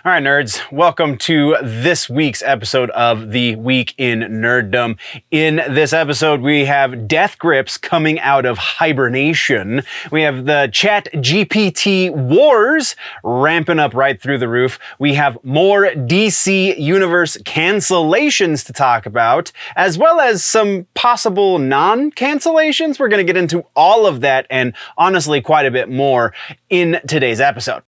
All right, nerds, welcome to this week's episode of The Week in Nerdom. In this episode, we have Death Grips coming out of hibernation. We have the Chat GPT wars ramping up right through the roof. We have more DC Universe cancellations to talk about, as well as some possible non-cancellations. We're going to get into all of that and honestly quite a bit more in today's episode.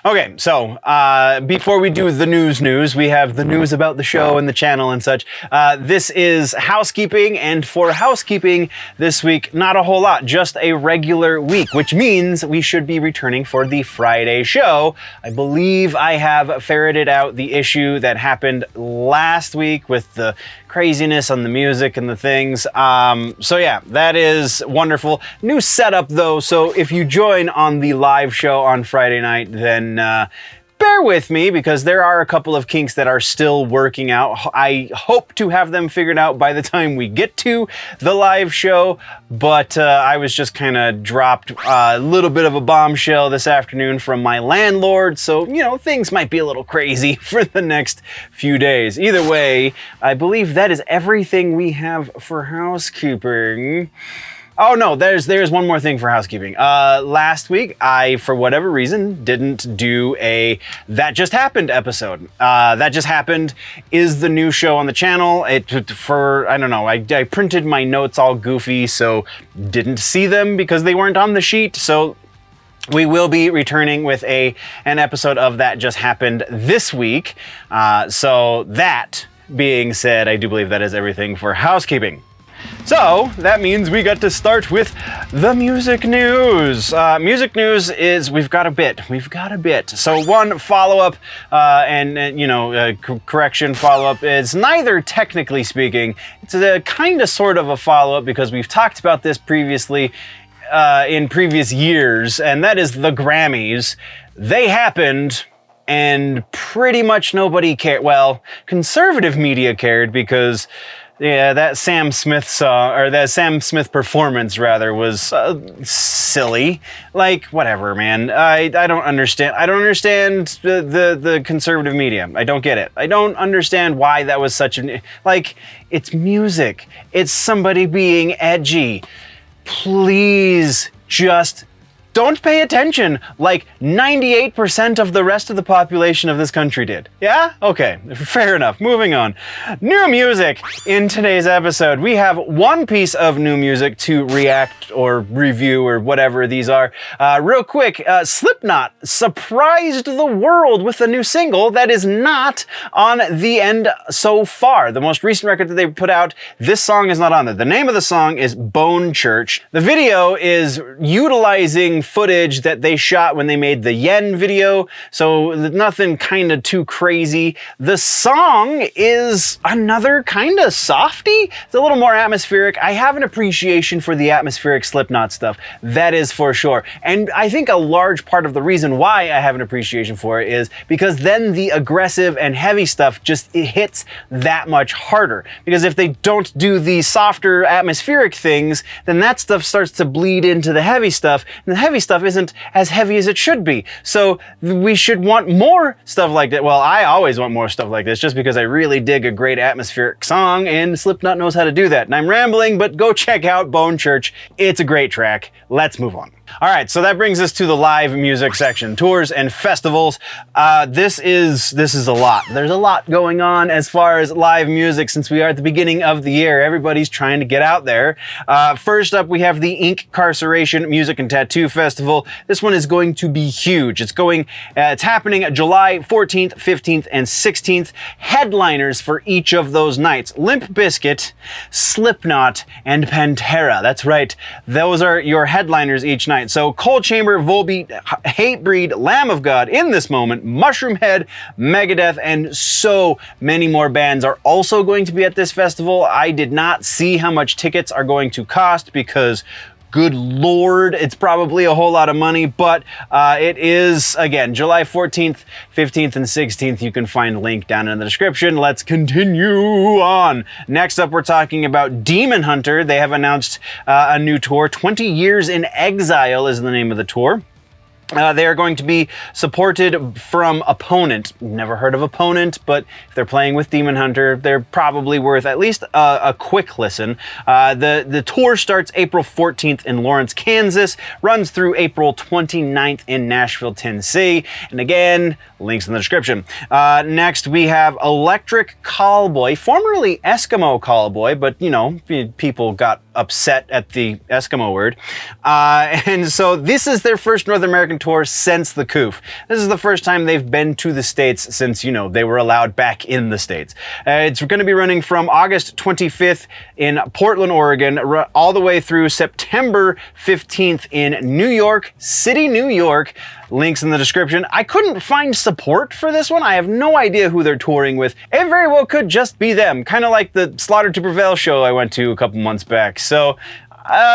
Okay, so before we do the news, we have the news about the show and the channel and such. This is housekeeping, and for housekeeping this week, not a whole lot, just a regular week, which means we should be returning for the Friday show. I believe I have ferreted out the issue that happened last week with the craziness on the music and the things. So yeah, that is wonderful. New setup though, so if you join on the live show on Friday night, then bear with me because there are a couple of kinks that are still working out. I hope to have them figured out by the time we get to the live show, but I was just kind of dropped a little bit of a bombshell this afternoon from my landlord, so, you know, things might be a little crazy for the next few days. Either way, I believe that is everything we have for housekeeping. Oh no, there's one more thing for housekeeping. Last week, I, for whatever reason, didn't do a That Just Happened episode. That Just Happened is the new show on the channel. I don't know, I printed my notes all goofy, so didn't see them because they weren't on the sheet, so we will be returning with an episode of That Just Happened this week. So that being said, I do believe that is everything for housekeeping. So that means we got to start with the music news. Music news is we've got a bit. So one follow-up correction follow-up is neither technically speaking. It's a kind of sort of a follow-up because we've talked about this previously in previous years, and that is the Grammys. They happened, and pretty much nobody cared. Well, conservative media cared because that Sam Smith song, or that Sam Smith performance rather, was silly. Like, whatever, man. I don't understand. I don't understand the conservative media. I don't get it. I don't understand why that was such an, like, it's music. It's somebody being edgy. Please just don't pay attention like 98% of the rest of the population of this country did. Yeah? Okay, fair enough. Moving on. New music in today's episode. We have one piece of new music to react or review or whatever these are. Real quick, Slipknot surprised the world with a new single that is not on the end so far. The most recent record that they put out, this song is not on there. The name of the song is Bone Church. The video is utilizing footage that they shot when they made the Yen video, so nothing kind of too crazy. The song is another kind of softy. It's a little more atmospheric. I have an appreciation for the atmospheric Slipknot stuff, that is for sure. And I think a large part of the reason why I have an appreciation for it is because then the aggressive and heavy stuff it hits that much harder. Because if they don't do the softer atmospheric things, then that stuff starts to bleed into the heavy stuff, and the heavy stuff isn't as heavy as it should be. So we should want more stuff like that. Well, I always want more stuff like this just because I really dig a great atmospheric song, and Slipknot knows how to do that. And I'm rambling, but go check out Bone Church. It's a great track. Let's move on. All right, so that brings us to the live music section, tours and festivals. This is a lot. There's a lot going on as far as live music since we are at the beginning of the year. Everybody's trying to get out there. First up, we have the Inkcarceration Music and Tattoo Festival. This one is going to be huge. It's happening July 14th, 15th, and 16th. Headliners for each of those nights: Limp Bizkit, Slipknot, and Pantera. That's right. Those are your headliners each night. So Cold Chamber, Volbeat, Hatebreed, Lamb of God, In This Moment, Mushroomhead, Megadeth, and so many more bands are also going to be at this festival. I did not see how much tickets are going to cost because Good Lord, it's probably a whole lot of money, but it is, again, July 14th, 15th, and 16th. You can find a link down in the description. Let's continue on. Next up, we're talking about Demon Hunter. They have announced a new tour. 20 Years in Exile is the name of the tour. They are going to be supported from Opponent. Never heard of Opponent, but if they're playing with Demon Hunter, they're probably worth at least a quick listen. The tour starts April 14th in Lawrence, Kansas, runs through April 29th in Nashville, Tennessee. And again, links in the description. Next, we have Electric Callboy, formerly Eskimo Callboy, but, you know, people got upset at the Eskimo word. And so this is their first North American tour since the Coof. This is the first time they've been to the States since, you know, they were allowed back in the States. It's going to be running from August 25th in Portland, Oregon, all the way through September 15th in New York City, New York. Links in the description. I couldn't find support for this one. I have no idea who they're touring with. It very well could just be them, kind of like the Slaughter to Prevail show I went to a couple months back. So,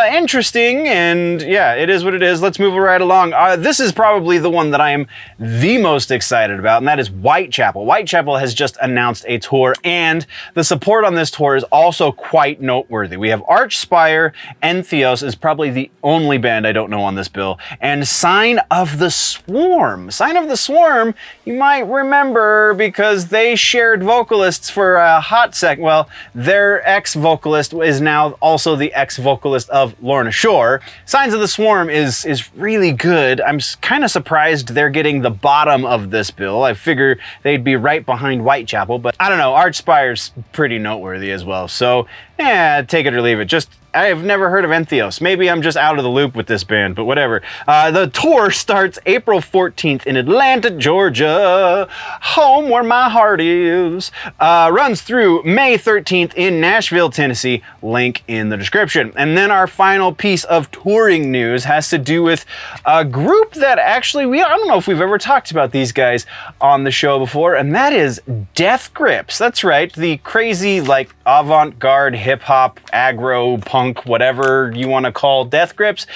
interesting, and yeah, it is what it is. Let's move right along. This is probably the one that I am the most excited about, and that is Whitechapel. Whitechapel has just announced a tour, and the support on this tour is also quite noteworthy. We have Archspire, Entheos is probably the only band I don't know on this bill, and Sign of the Swarm. Sign of the Swarm, you might remember because they shared vocalists for a hot sec. Well, their ex-vocalist is now also the ex-vocalist of Lorna Shore. Signs of the Swarm is really good. I'm kind of surprised they're getting the bottom of this bill. I figure they'd be right behind Whitechapel, but I don't know. Archspire's pretty noteworthy as well. So, take it or leave it. I have never heard of Entheos. Maybe I'm just out of the loop with this band, but whatever. The tour starts April 14th in Atlanta, Georgia, home where my heart is. Runs through May 13th in Nashville, Tennessee. Link in the description. And then our final piece of touring news has to do with a group that actually, I don't know if we've ever talked about these guys on the show before, and that is Death Grips. That's right, the crazy, like, avant-garde, hip-hop, aggro, punk, whatever you want to call Death Grips.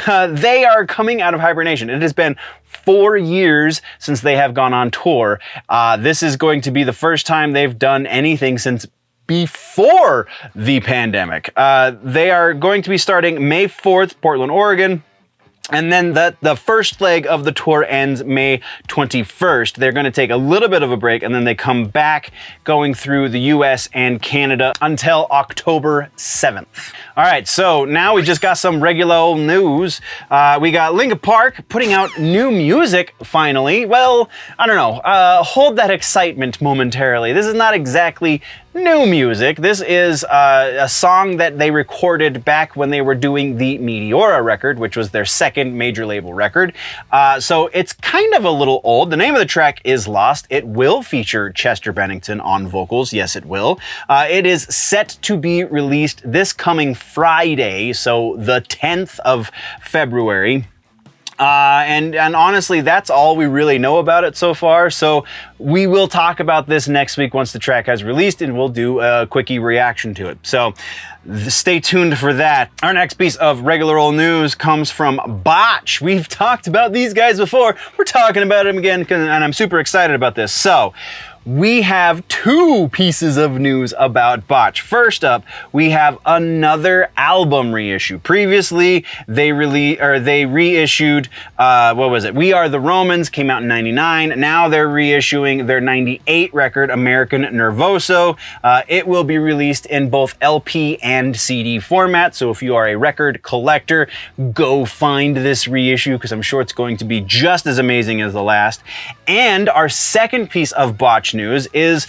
They are coming out of hibernation. It has been 4 years since they have gone on tour. This is going to be the first time they've done anything since before the pandemic. They are going to be starting May 4th, Portland, Oregon. And then the first leg of the tour ends May 21st. They're going to take a little bit of a break, and then they come back going through the US and Canada until October 7th. All right, so now we just got some regular old news. We got Linkin Park putting out new music, finally. Well, I don't know. Hold that excitement momentarily. This is not exactly new music. This is a song that they recorded back when they were doing the Meteora record, which was their second major label record. So it's kind of a little old. The name of the track is Lost. It will feature Chester Bennington on vocals. Yes, it will. It is set to be released this coming Friday, so the 10th of February. And honestly, that's all we really know about it so far. So we will talk about this next week once the track has released, and we'll do a quickie reaction to it. So stay tuned for that. Our next piece of regular old news comes from Botch. We've talked about these guys before. We're talking about them again, and I'm super excited about this. So we have two pieces of news about Botch. First up, we have another album reissue. Previously, they reissued, what was it? We Are the Romans, came out in 99. Now they're reissuing their 98 record, American Nervoso. It will be released in both LP and CD format. So if you are a record collector, go find this reissue, because I'm sure it's going to be just as amazing as the last. And our second piece of Botch news is,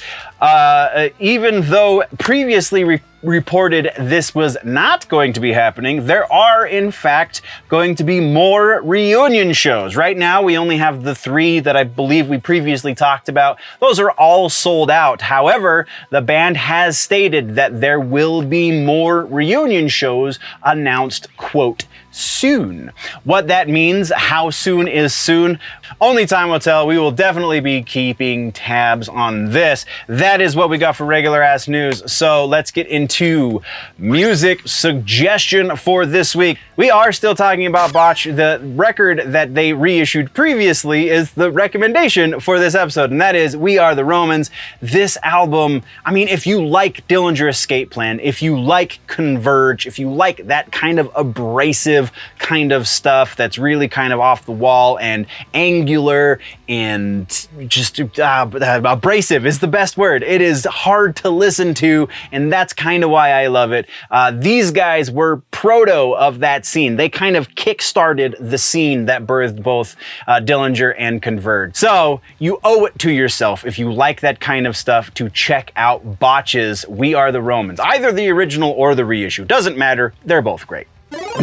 even though previously reported this was not going to be happening, there are in fact going to be more reunion shows. Right now we only have the 3 that I believe we previously talked about. Those are all sold out. However, the band has stated that there will be more reunion shows announced, quote, soon. What that means, how soon is soon, only time will tell. We will definitely be keeping tabs on this. That is what we got for regular ass news. So let's get into music suggestion for this week. We are still talking about Botch. The record that they reissued previously is the recommendation for this episode, and that is We Are the Romans. This album, I mean, if you like Dillinger Escape Plan, if you like Converge, if you like that kind of abrasive kind of stuff that's really kind of off the wall and angular and just abrasive is the best word. It is hard to listen to, and that's kind of why I love it. These guys were proto of that scene. They kind of kick-started the scene that birthed both Dillinger and Converge. So you owe it to yourself, if you like that kind of stuff, to check out Botch's We Are the Romans. Either the original or the reissue. Doesn't matter. They're both great.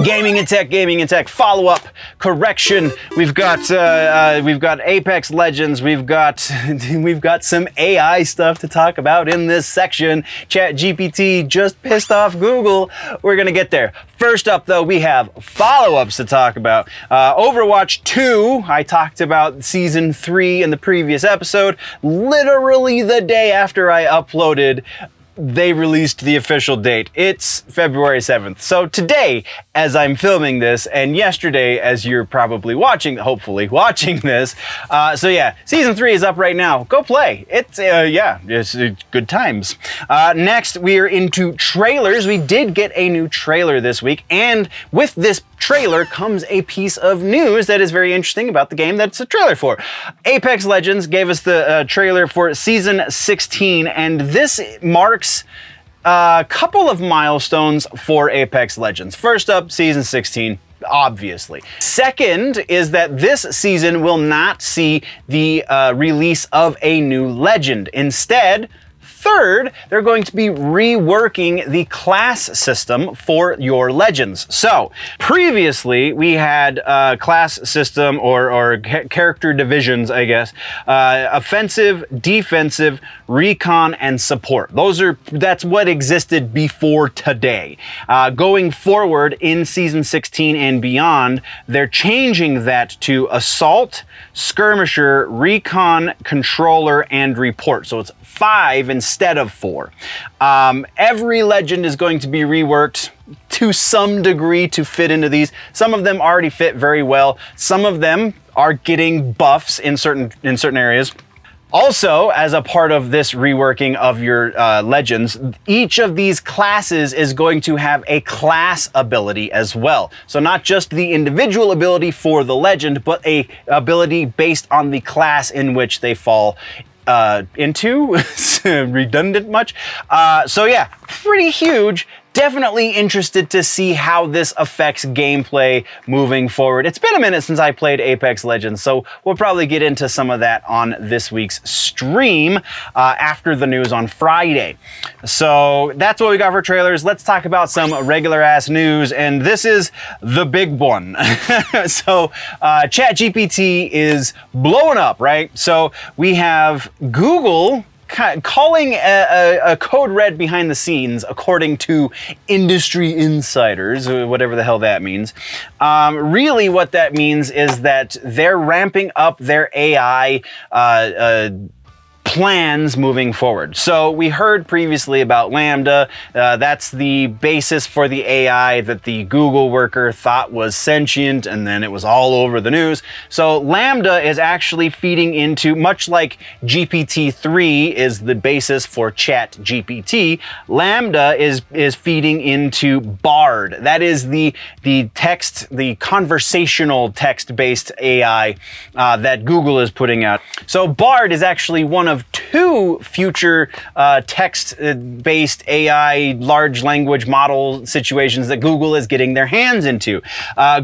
Gaming and tech, follow-up, correction. We've got Apex Legends. We've got some AI stuff to talk about in this section. ChatGPT just pissed off Google. We're gonna get there. First up, though, we have follow-ups to talk about. Overwatch 2. I talked about Season 3 in the previous episode. Literally the day after I uploaded, they released the official date. It's February 7th. So today, as I'm filming this, and yesterday, as you're probably hopefully watching this, so yeah, Season 3 is up right now. Go play. It's good times. Next, we are into trailers. We did get a new trailer this week, and with this trailer comes a piece of news that is very interesting about the game that's a trailer for. Apex Legends gave us the trailer for Season 16, and this marks a couple of milestones for Apex Legends. First up, Season 16. Obviously. Second is that this season will not see the release of a new legend. Instead, third, they're going to be reworking the class system for your legends. So, previously, we had class system or character divisions, I guess. Offensive, defensive, recon, and support. That's what existed before today. Going forward in Season 16 and beyond, they're changing that to assault, skirmisher, recon, controller, and report. So it's 5 instead of 4. Every legend is going to be reworked to some degree to fit into these. Some of them already fit very well. Some of them are getting buffs in certain areas. Also, as a part of this reworking of your legends, each of these classes is going to have a class ability as well. So not just the individual ability for the legend, but a ability based on the class in which they fall into. Redundant much? So yeah, pretty huge. Definitely interested to see how this affects gameplay moving forward. It's been a minute since I played Apex Legends, so we'll probably get into some of that on this week's stream after the news on Friday. So that's what we got for trailers. Let's talk about some regular ass news, and this is the big one. So ChatGPT is blowing up, right? So we have Google calling a code red behind the scenes, according to industry insiders, whatever the hell that means. Really what that means is that they're ramping up their AI plans moving forward. So we heard previously about Lambda. That's the basis for the AI that the Google worker thought was sentient, and then it was all over the news. So Lambda is actually feeding into, much like GPT-3 is the basis for ChatGPT, Lambda is feeding into Bard. That is the conversational text-based AI that Google is putting out. So Bard is actually one of 2 future text-based AI large language model situations that Google is getting their hands into.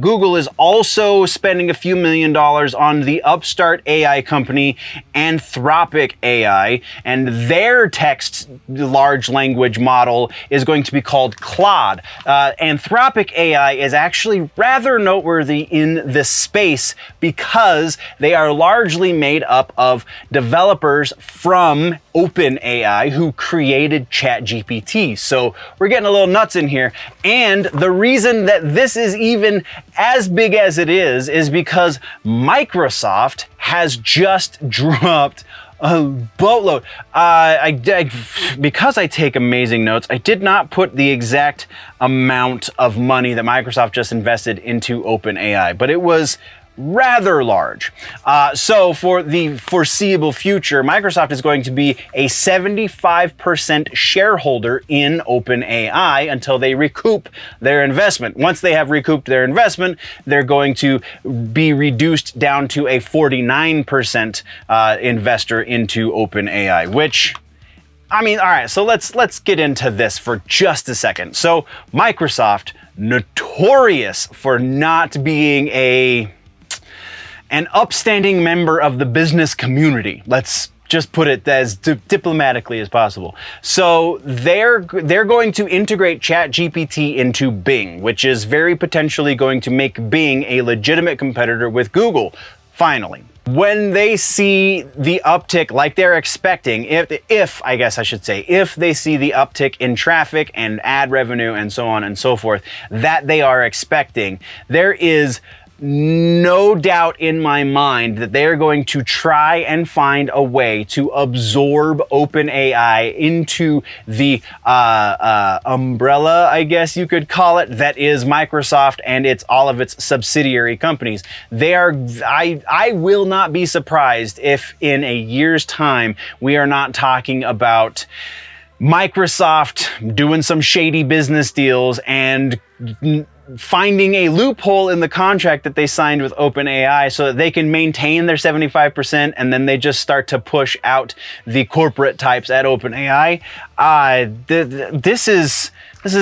Google is also spending a few $1 million on the upstart AI company Anthropic AI, and their text large language model is going to be called Claude. Anthropic AI is actually rather noteworthy in this space because they are largely made up of developers from OpenAI, who created ChatGPT. So we're getting a little nuts in here. And the reason that this is even as big as it is because Microsoft has just dropped a boatload. Because I take amazing notes, I did not put the exact amount of money that Microsoft just invested into OpenAI, but it was rather large. So for the foreseeable future, Microsoft is going to be a 75% shareholder in OpenAI until they recoup their investment. Once they have recouped their investment, they're going to be reduced down to a 49% investor into OpenAI, which, I mean, all right, so let's get into this for just a second. So Microsoft, notorious for not being an upstanding member of the business community. Let's just put it as diplomatically as possible. So they're going to integrate ChatGPT into Bing, which is very potentially going to make Bing a legitimate competitor with Google, finally. When they see the uptick like they're expecting, if I guess I should say, if they see the uptick in traffic and ad revenue and so on and so forth that they are expecting, there is no doubt in my mind that they are going to try and find a way to absorb OpenAI into the umbrella, I guess you could call it, that is Microsoft and all of its subsidiary companies. I will not be surprised if in a year's time we are not talking about Microsoft doing some shady business deals and finding a loophole in the contract that they signed with OpenAI so that they can maintain their 75% and then they just start to push out the corporate types at OpenAI. This is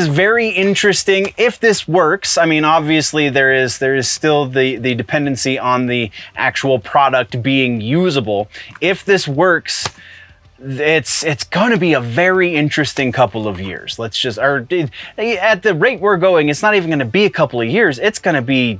very interesting if this works. I mean, obviously there is still the dependency on the actual product being usable. If this works, it's going to be a very interesting couple of years. At the rate we're going, it's not even going to be a couple of years. It's going to be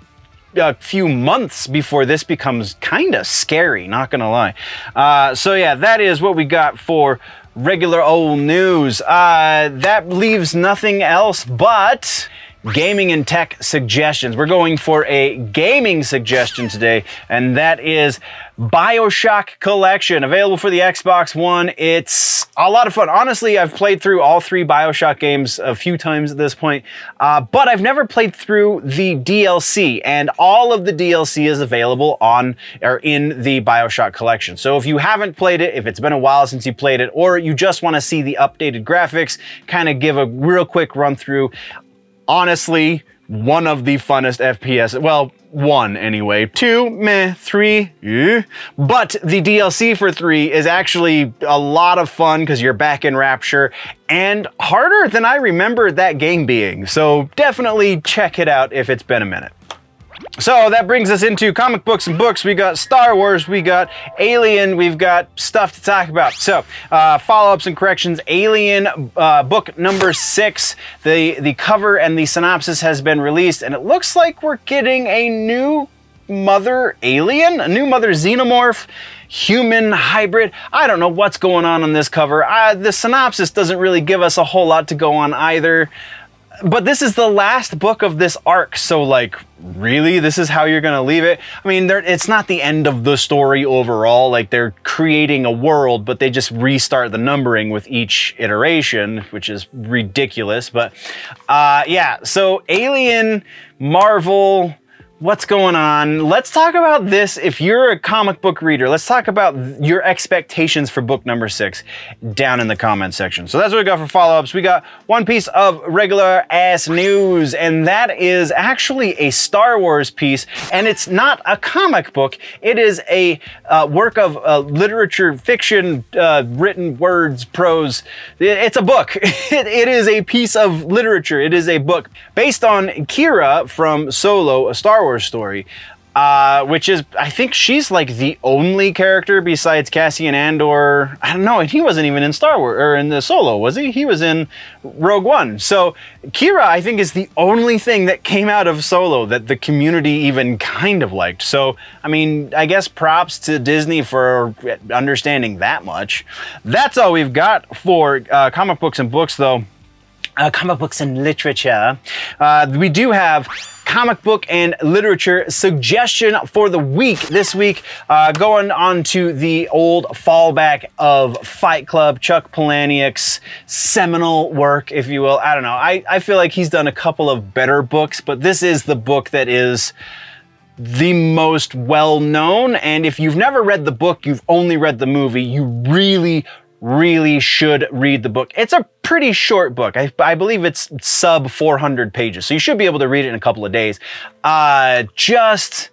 a few months before this becomes kind of scary, not going to lie. So yeah, that is what we got for regular old news. That leaves nothing else but gaming and tech suggestions. We're going for a gaming suggestion today, and that is BioShock Collection, available for the Xbox One. It's a lot of fun. Honestly, I've played through all 3 BioShock games a few times at this point, but I've never played through the DLC, and all of the DLC is available in the BioShock Collection. So if you haven't played it, if it's been a while since you played it, or you just want to see the updated graphics, kind of give a real quick run through. Honestly, one of the funnest FPS, well, 1 anyway, 2, meh, 3, yeah. But the DLC for 3 is actually a lot of fun because you're back in Rapture and harder than I remember that game being. So definitely check it out if it's been a minute. So that brings us into comic books and books. We got Star Wars, we got Alien, we've got stuff to talk about. So follow-ups and corrections. Alien book number 6, the cover and the synopsis has been released, and it looks like we're getting a new mother alien, a new mother xenomorph, human hybrid. I don't know what's going on this cover. The synopsis doesn't really give us a whole lot to go on either. But this is the last book of this arc, so like, really? This is how you're gonna leave it? I mean, it's not the end of the story overall, like they're creating a world, but they just restart the numbering with each iteration, which is ridiculous, but yeah, so Alien, Marvel, what's going on? Let's talk about this. If you're a comic book reader, let's talk about your expectations for book number 6 down in the comment section. So that's what we got for follow-ups. We got one piece of regular ass news, and that is actually a Star Wars piece, and it's not a comic book. It is a work of literature, fiction, written words, prose. It's a book. It is a piece of literature. It is a book based on Kira from Solo, a Star Wars story. which is, I think she's like the only character besides Cassian Andor. I don't know, and he wasn't even in Star Wars, or in the Solo, was he? He was in Rogue One. So Kira, I think, is the only thing that came out of Solo that the community even kind of liked. So, I mean, I guess props to Disney for understanding that much. That's all we've got for comic books and books, though. Comic books and literature. We do have comic book and literature suggestion for the week. This week, going on to the old fallback of Fight Club, Chuck Palahniuk's seminal work, if you will. I don't know. I feel like he's done a couple of better books, but this is the book that is the most well-known. And if you've never read the book, you've only read the movie, you really should read the book. It's a pretty short book. I believe it's sub 400 pages, so you should be able to read it in a couple of days. Just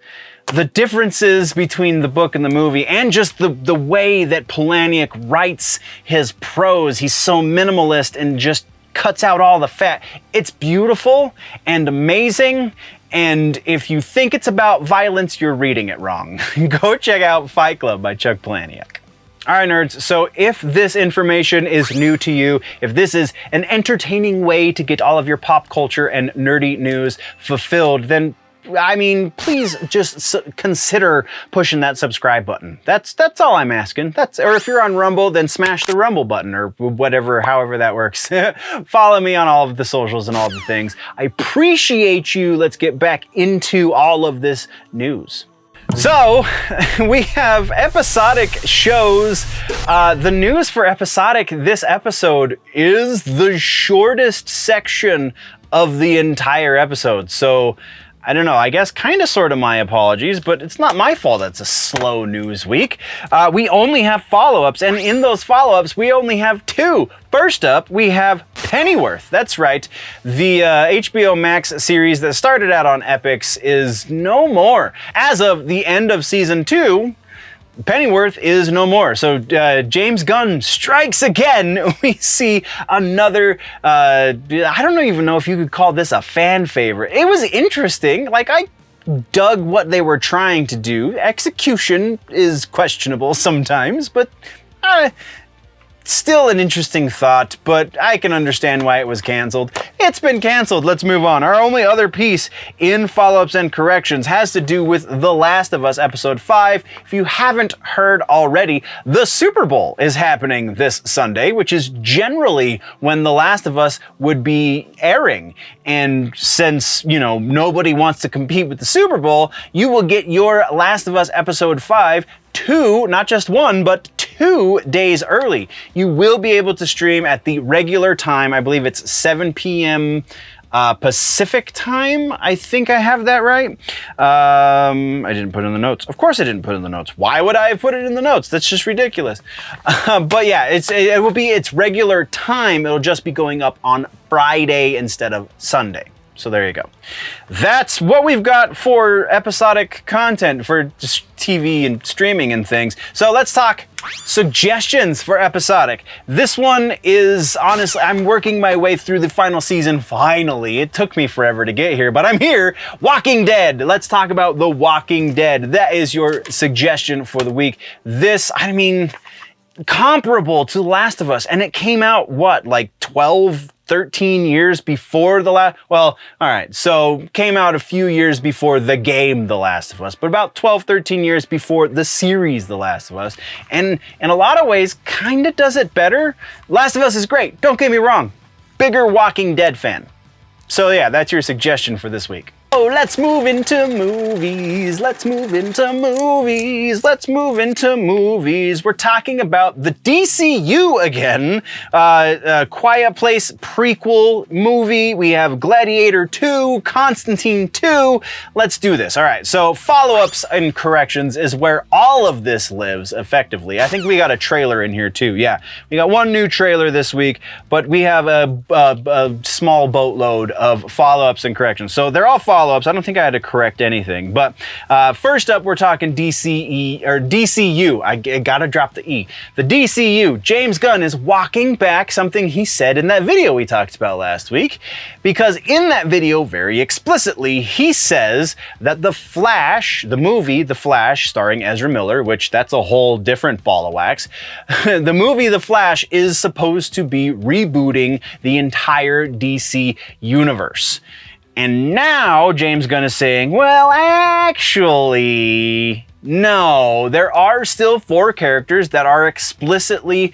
the differences between the book and the movie, and just the way that Palahniuk writes his prose. He's so minimalist and just cuts out all the fat. It's beautiful and amazing. And if you think it's about violence, you're reading it wrong. Go check out Fight Club by Chuck Palahniuk. All right, nerds, so if this information is new to you, if this is an entertaining way to get all of your pop culture and nerdy news fulfilled, then, I mean, please just consider pushing that subscribe button. That's all I'm asking. Or if you're on Rumble, then smash the Rumble button, or whatever, however that works. Follow me on all of the socials and all the things. I appreciate you. Let's get back into all of this news. So, we have episodic shows. The news for episodic this episode is the shortest section of the entire episode. So, I don't know, I guess kind of sort of my apologies, but it's not my fault it's a slow news week. We only have follow-ups, and in those follow-ups, we only have two. First up, we have Pennyworth. That's right. The HBO Max series that started out on Epix is no more. As of the end of season 2, Pennyworth is no more. So James Gunn strikes again. We see another, I don't even know if you could call this a fan favorite. It was interesting. Like, I dug what they were trying to do. Execution is questionable sometimes, but still an interesting thought, but I can understand why it was canceled. It's been canceled. Let's move on. Our only other piece in follow-ups and corrections has to do with The Last of Us Episode 5. If you haven't heard already, the Super Bowl is happening this Sunday, which is generally when The Last of Us would be airing. And since, you know, nobody wants to compete with the Super Bowl, you will get your Last of Us Episode 5 not just one, but 2 days early. You will be able to stream at the regular time. I believe it's 7 p.m. Pacific time. I think I have that right. I didn't put it in the notes. Of course I didn't put it in the notes. Why would I have put it in the notes? That's just ridiculous. But yeah, it will be its regular time. It'll just be going up on Friday instead of Sunday. So there you go. That's what we've got for episodic content for just TV and streaming and things. So let's talk suggestions for episodic. This one is, honestly, I'm working my way through the final season. Finally, it took me forever to get here, but I'm here. Walking Dead. Let's talk about The Walking Dead. That is your suggestion for the week. This, I mean, comparable to The Last of Us, and it came out, what, like 13 years before the last, well, all right, so came out a few years before the game The Last of Us, but about 13 years before the series The Last of Us, and in a lot of ways, kind of does it better. Last of Us is great, don't get me wrong. Bigger Walking Dead fan. So yeah, that's your suggestion for this week. Oh, let's move into movies. Let's move into movies. Let's move into movies. We're talking about the DCU again. Quiet Place prequel movie. We have Gladiator 2, Constantine 2. Let's do this. All right, so follow-ups and corrections is where all of this lives effectively. I think we got a trailer in here too. Yeah, we got one new trailer this week, but we have a small boatload of follow-ups and corrections. So they're all follow follow-ups. I don't think I had to correct anything. But first up, we're talking DCU. I gotta drop the E. The DCU. James Gunn is walking back something he said in that video we talked about last week. Because in that video, very explicitly, he says that The Flash, the movie The Flash, starring Ezra Miller, which that's a whole different ball of wax. The movie The Flash is supposed to be rebooting the entire DC universe. And now James Gunn is saying, well, actually, no, there are still 4 characters that are explicitly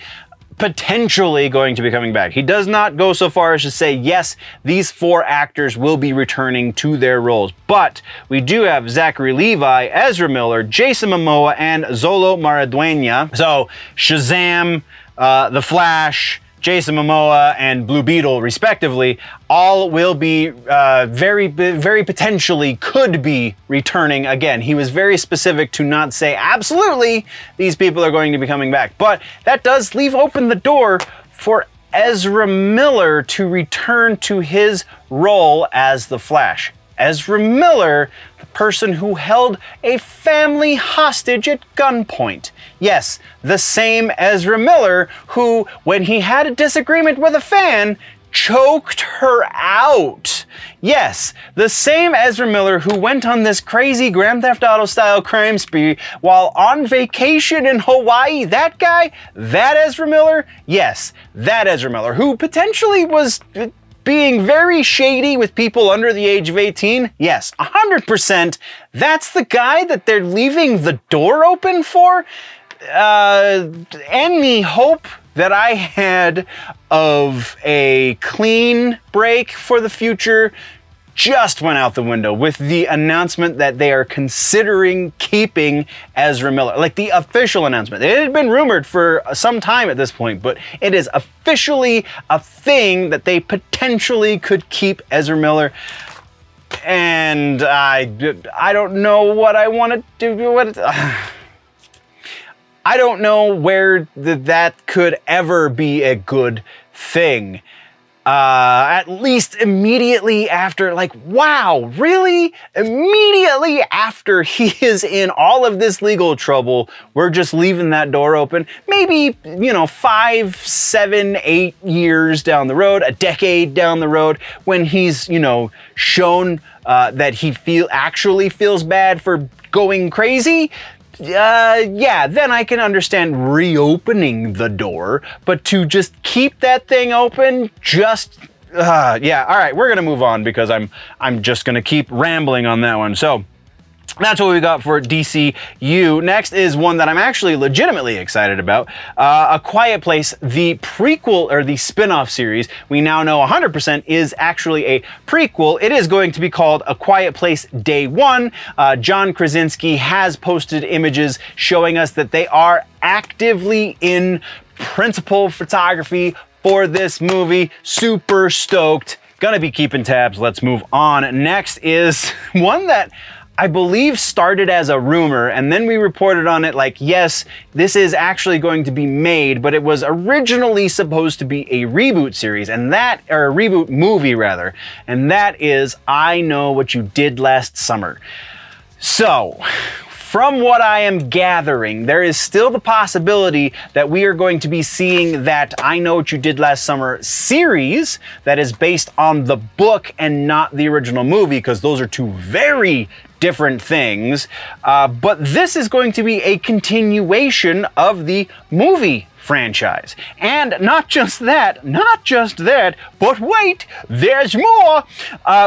potentially going to be coming back. He does not go so far as to say, yes, these 4 actors will be returning to their roles. But we do have Zachary Levi, Ezra Miller, Jason Momoa, and Zolo Maraduena. So Shazam, The Flash, Jason Momoa, and Blue Beetle, respectively, all will be very potentially could be returning again. He was very specific to not say absolutely these people are going to be coming back, but that does leave open the door for Ezra Miller to return to his role as the Flash. Ezra Miller, the person who held a family hostage at gunpoint. Yes, the same Ezra Miller who, when he had a disagreement with a fan, choked her out. Yes, the same Ezra Miller who went on this crazy Grand Theft Auto style crime spree while on vacation in Hawaii. That guy, that Ezra Miller, yes, that Ezra Miller who potentially was being very shady with people under the age of 18, yes, 100%. That's the guy that they're leaving the door open for. Any hope that I had of a clean break for the future just went out the window with the announcement that they are considering keeping Ezra Miller. Like the official announcement. It had been rumored for some time at this point, but it is officially a thing that they potentially could keep Ezra Miller. And I don't know what I want to do. I don't know where that could ever be a good thing. At least immediately after, like, wow, really? Immediately after he is in all of this legal trouble, we're just leaving that door open. Maybe, 5, 7, 8 years down the road, a decade down the road, when he's, shown that he actually feels bad for going crazy. Yeah, then I can understand reopening the door, but to just keep that thing open, yeah, all right, we're gonna move on because I'm just gonna keep rambling on that one. So that's what we got for DCU. Next is one that I'm actually legitimately excited about. A Quiet Place, the prequel, or the spin-off series, we now know 100% is actually a prequel. It is going to be called A Quiet Place Day One. John Krasinski has posted images showing us that they are actively in principal photography for this movie. Super stoked. Gonna be keeping tabs. Let's move on. Next is one that I believe started as a rumor, and then we reported on it like, yes, this is actually going to be made, but it was originally supposed to be a reboot series, or a reboot movie rather, and that is I Know What You Did Last Summer. So, from what I am gathering, there is still the possibility that we are going to be seeing that I Know What You Did Last Summer series that is based on the book and not the original movie, because those are two very different things. But this is going to be a continuation of the movie franchise. And not just that, but wait, there's more.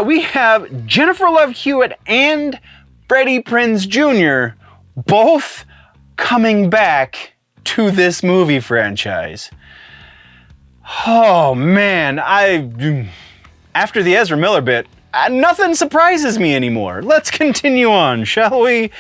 We have Jennifer Love Hewitt and Freddie Prinze Jr. both coming back to this movie franchise. Oh man, after the Ezra Miller bit, nothing surprises me anymore. Let's continue on, shall we?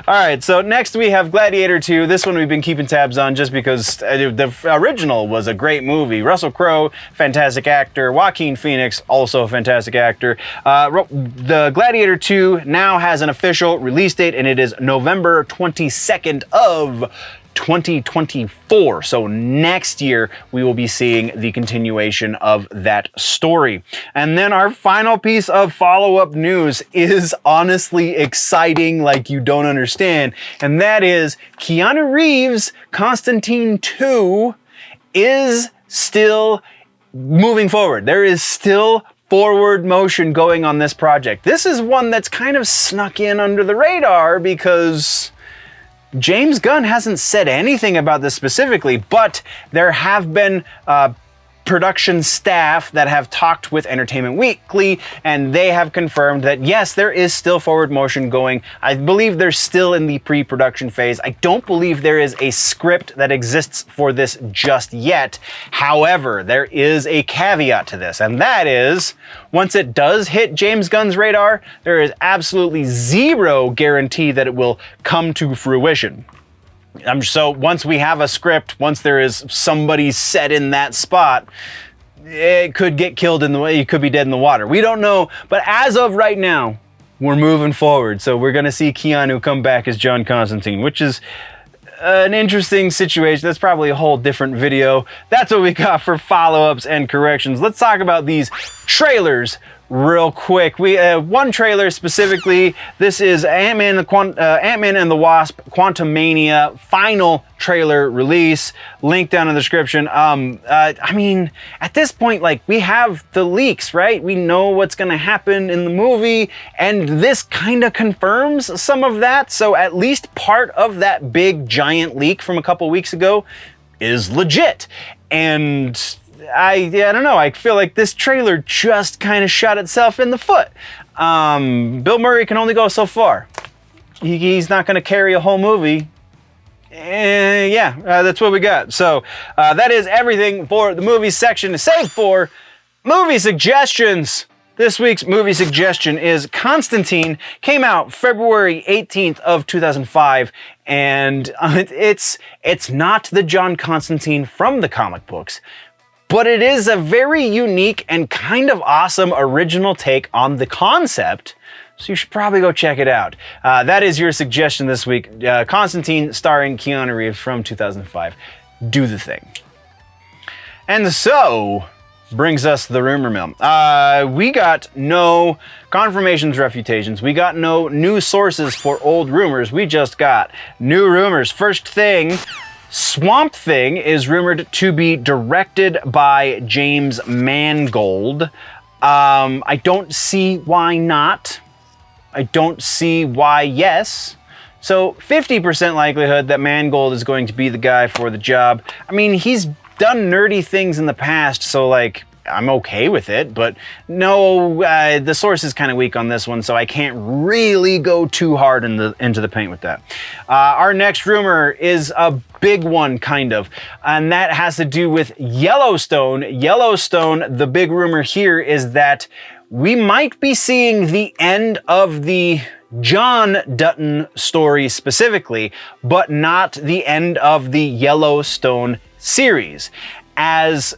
All right, so next we have Gladiator 2. This one we've been keeping tabs on just because the original was a great movie. Russell Crowe, fantastic actor. Joaquin Phoenix, also a fantastic actor. The Gladiator 2 now has an official release date, and it is November 22nd of 2024. So next year, we will be seeing the continuation of that story. And then our final piece of follow-up news is honestly exciting like you don't understand. And that is Keanu Reeves' Constantine 2 is still moving forward. There is still forward motion going on this project. This is one that's kind of snuck in under the radar because James Gunn hasn't said anything about this specifically, but there have been production staff that have talked with Entertainment Weekly, and they have confirmed that yes, there is still forward motion going. I believe they're still in the pre-production phase. I don't believe there is a script that exists for this just yet. However, there is a caveat to this, and that is, once it does hit James Gunn's radar, there is absolutely zero guarantee that it will come to fruition. So once we have a script, once there is somebody set in that spot, it could get killed in the way, it could be dead in the water. We don't know, but as of right now, we're moving forward. So we're gonna see Keanu come back as John Constantine, which is an interesting situation. That's probably a whole different video. That's what we got for follow-ups and corrections. Let's talk about these trailers real quick. We one trailer specifically. This is Ant-Man and the Wasp: Quantumania final trailer release. Link down in the description. I mean, at this point, like, we have the leaks, right? We know what's gonna happen in the movie, and this kind of confirms some of that. So at least part of that big giant leak from a couple weeks ago is legit. And I don't know, I feel like this trailer just kind of shot itself in the foot. Bill Murray can only go so far. He's not going to carry a whole movie. That's what we got. So that is everything for the movie section, save for movie suggestions. This week's movie suggestion is Constantine. Came out February 18th of 2005, and it's not the John Constantine from the comic books, but it is a very unique and kind of awesome original take on the concept, so you should probably go check it out. That is your suggestion this week. Constantine starring Keanu Reeves from 2005. Do the thing. And so brings us the rumor mill. We got no confirmations, refutations. We got no new sources for old rumors. We just got new rumors. First thing, Swamp Thing is rumored to be directed by James Mangold. I don't see why not. I don't see why yes. So 50% likelihood that Mangold is going to be the guy for the job. I mean, he's done nerdy things in the past, so like, I'm okay with it, but no, the source is kind of weak on this one, so I can't really go too hard into the paint with that. Our next rumor is a big one, kind of, and that has to do with Yellowstone. Yellowstone, the big rumor here is that we might be seeing the end of the John Dutton story specifically, but not the end of the Yellowstone series, as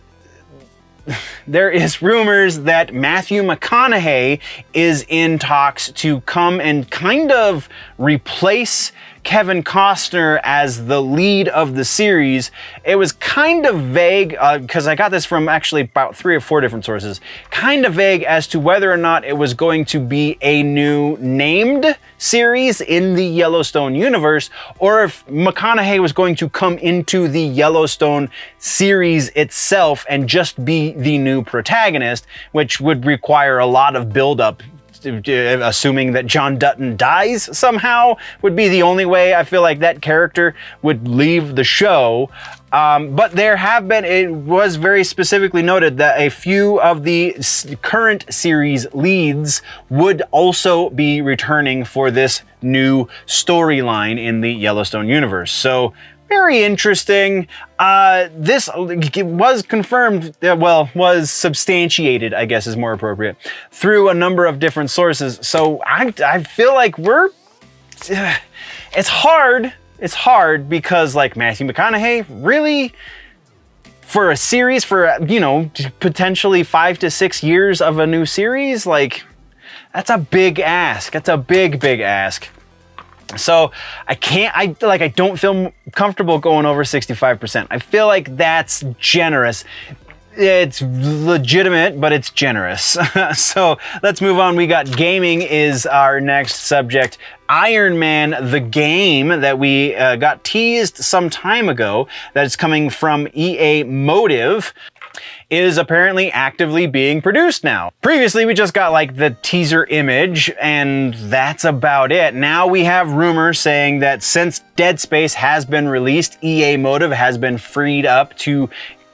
there is rumors that Matthew McConaughey is in talks to come and kind of replace Kevin Costner as the lead of the series. It was kind of vague, because I got this from actually about 3 or 4 different sources, kind of vague as to whether or not it was going to be a new named series in the Yellowstone universe, or if McConaughey was going to come into the Yellowstone series itself and just be the new protagonist, which would require a lot of build-up. Assuming that John Dutton dies somehow would be the only way I feel like that character would leave the show. But there have been, it was very specifically noted that a few of the current series leads would also be returning for this new storyline in the Yellowstone universe. So very interesting. This was confirmed, was substantiated, I guess is more appropriate, through a number of different sources. So I feel like it's hard because, like, Matthew McConaughey, really? For a series, for, you know, potentially 5 to 6 years of a new series? Like, that's a big ask. That's a big, big ask. So I don't feel comfortable going over 65%. I feel like that's generous. It's legitimate, but it's generous. So let's move on. We got gaming is our next subject. Iron Man, the game that we got teased some time ago, that is coming from EA Motive, is apparently actively being produced now. Previously, we just got like the teaser image, and that's about it. Now we have rumors saying that since Dead Space has been released, EA Motive has been freed up to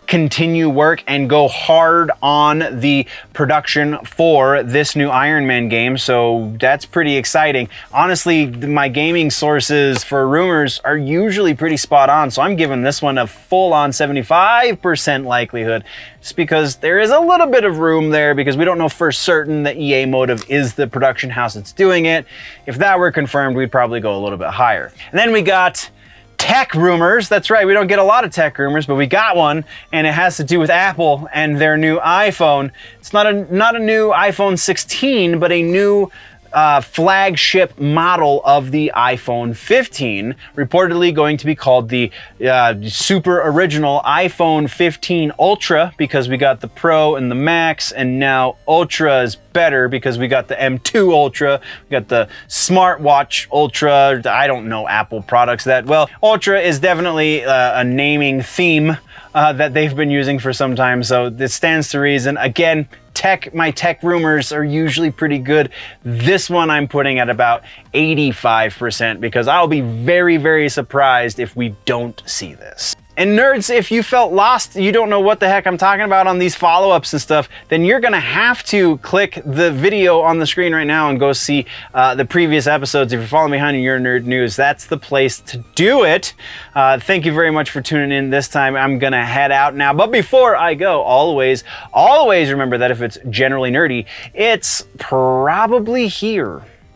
continue work and go hard on the production for this new Iron Man game. So that's pretty exciting. Honestly, my gaming sources for rumors are usually pretty spot on. So I'm giving this one a full on 75% likelihood, just because there is a little bit of room there, because we don't know for certain that EA Motive is the production house that's doing it. If that were confirmed, we'd probably go a little bit higher. And then we got tech rumors. That's right, we don't get a lot of tech rumors, but we got one, and it has to do with Apple and their new iPhone. It's not a new iPhone 16, but a new flagship model of the iPhone 15, reportedly going to be called the super original iPhone 15 Ultra, because we got the Pro and the Max, and now Ultra is better because we got the M2 Ultra, we got the smartwatch Ultra. I don't know Apple products that well. Ultra is definitely a naming theme that they've been using for some time, so this stands to reason. Again, my tech rumors are usually pretty good. This one I'm putting at about 85%, because I'll be very, very surprised if we don't see this. And nerds, if you felt lost, you don't know what the heck I'm talking about on these follow-ups and stuff, then you're gonna have to click the video on the screen right now and go see the previous episodes. If you're following behind in Your Nerd News, that's the place to do it. Thank you very much for tuning in this time. I'm gonna head out now, but before I go, always remember that if it's generally nerdy, it's probably here.